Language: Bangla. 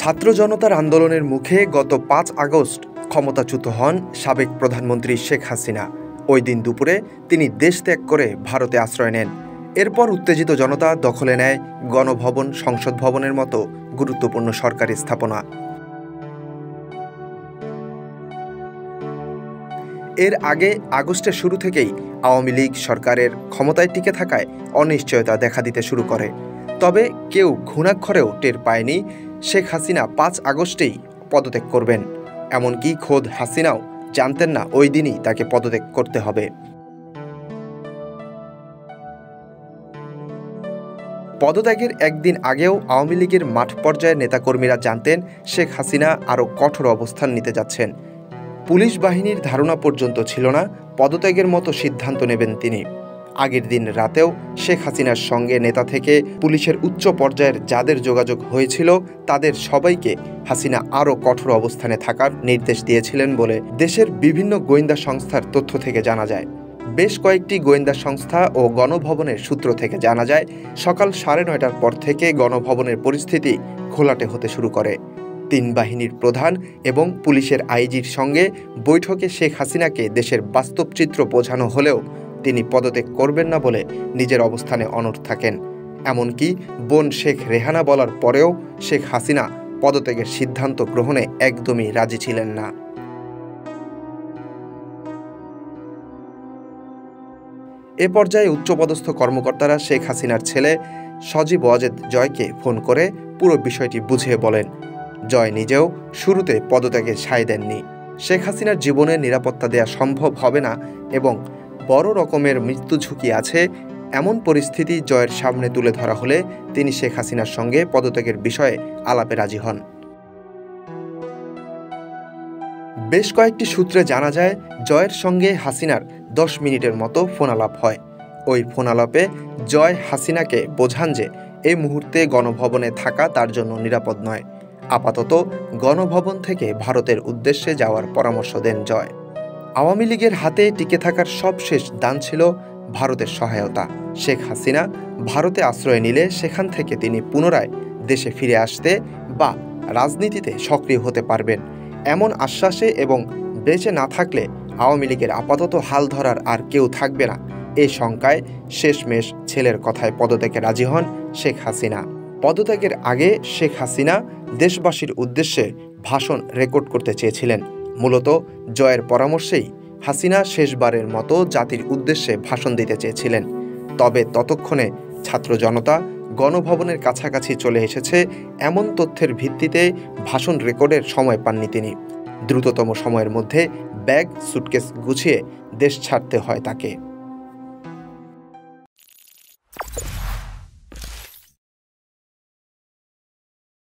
ছাত্র জনতার আন্দোলনের মুখে গত ৫ আগস্ট ক্ষমতাচ্যুত হন সাবেক প্রধানমন্ত্রী শেখ হাসিনা। ওই দিন দুপুরে তিনি দেশ ত্যাগ করে ভারতে আশ্রয় নেন। এরপর উত্তেজিত জনতা দখলে নেয় গণভবন, সংসদ ভবনের মতো গুরুত্বপূর্ণ সরকারি স্থাপনা। এর আগে আগস্টের শুরু থেকেই আওয়ামী লীগ সরকারের ক্ষমতায় টিকে থাকায় অনিশ্চয়তা দেখা দিতে শুরু করে। তবে কেউ ঘুণাক্ষরেও টের পায়নি শেখ হাসিনা ৫ আগস্টেই পদত্যাগ করবেন। এমনকি খোদ হাসিনাও জানতেন না ওই দিনই তাকে পদত্যাগ করতে হবে। পদত্যাগের একদিন আগেও আওয়ামী লীগের মাঠ পর্যায়ের নেতাকর্মীরা জানতেন শেখ হাসিনা আরও কঠোর অবস্থান নিতে যাচ্ছেন। পুলিশ বাহিনীর ধারণা পর্যন্ত ছিল না পদত্যাগের মতো সিদ্ধান্ত নেবেন তিনি। আগের দিন রাতেও শেখ হাসিনার সঙ্গে নেতা থেকে পুলিশের উচ্চ পর্যায়ের যাদের যোগাযোগ হয়েছিল তাদের সবাইকে হাসিনা আরও কঠোর অবস্থানে থাকার নির্দেশ দিয়েছিলেন বলে দেশের বিভিন্ন গোয়েন্দা সংস্থার তথ্য থেকে জানা যায়। বেশ কয়েকটি গোয়েন্দা সংস্থা ও গণভবনের সূত্র থেকে জানা যায়, সকাল 9:30টার পর থেকে গণভবনের পরিস্থিতি ঘোলাটে হতে শুরু করে। ৩ বাহিনীর প্রধান এবং পুলিশের আইজির সঙ্গে বৈঠকে শেখ হাসিনাকে দেশের বাস্তব চিত্র বোঝানো হলেও তিনি পদত্যাগ করবেন না বলে নিজের অবস্থানে অনড় থাকেন। এমনকি বোন শেখ রেহানা বলার পরেও শেখ হাসিনা পদত্যাগের সিদ্ধান্ত গ্রহণে একদমই রাজি ছিলেন না। এ পর্যায়ে উচ্চপদস্থ কর্মকর্তারা শেখ হাসিনার ছেলে সজীব ওয়াজেদ জয়কে ফোন করে পুরো বিষয়টি বুঝিয়ে বলেন। জয় নিজেও শুরুতে পদত্যাগে সায় দেননি। শেখ হাসিনার জীবনের নিরাপত্তা দেয়া সম্ভব হবে না এবং বড় রকমের মৃত্যু ঝুঁকি আছে এমন পরিস্থিতি জয়ের সামনে তুলে ধরা হলে তিনি শেখ হাসিনার সঙ্গে পদত্যাগের বিষয়ে আলাপে রাজি হন। বেশ কয়েকটি সূত্রে জানা যায়, জয়ের সঙ্গে হাসিনার 10 মিনিটের মতো ফোনালাপ হয়। ওই ফোনালাপে জয় হাসিনাকে বোঝান যে এই মুহূর্তে গণভবনে থাকা তার জন্য নিরাপদ নয়। আপাতত গণভবন থেকে ভারতের উদ্দেশ্যে যাওয়ার পরামর্শ দেন জয়। আওয়ামী লীগের হাতে টিকে থাকার সবশেষ দান ছিল ভারতের সহায়তা। শেখ হাসিনা ভারতে আশ্রয় নিলে সেখান থেকে তিনি পুনরায় দেশে ফিরে আসতে বা রাজনীতিতে সক্রিয় হতে পারবেন এমন আশ্বাসে এবং বেঁচে না থাকলে আওয়ামী লীগের আপাতত হাল ধরার আর কেউ থাকবে না এই শঙ্কায় শেষমেশ ছেলের কথায় পদত্যাগে রাজি হন শেখ হাসিনা। পদত্যাগের আগে শেখ হাসিনা দেশবাসীর উদ্দেশ্যে ভাষণ রেকর্ড করতে চেয়েছিলেন। মূলত জয়ের পরামর্শেই হাসিনা শেষবারের মতো জাতির উদ্দেশ্যে ভাষণ দিতে চেয়েছিলেন। তবে ততক্ষণে ছাত্র জনতা গণভবনের কাছাকাছি চলে এসেছে এমন তথ্যের ভিত্তিতে ভাষণ রেকর্ডের সময় পাননি তিনি। দ্রুততম সময়ের মধ্যে ব্যাগ সুটকেস গুছিয়ে দেশ ছাড়তে হয় তাকে।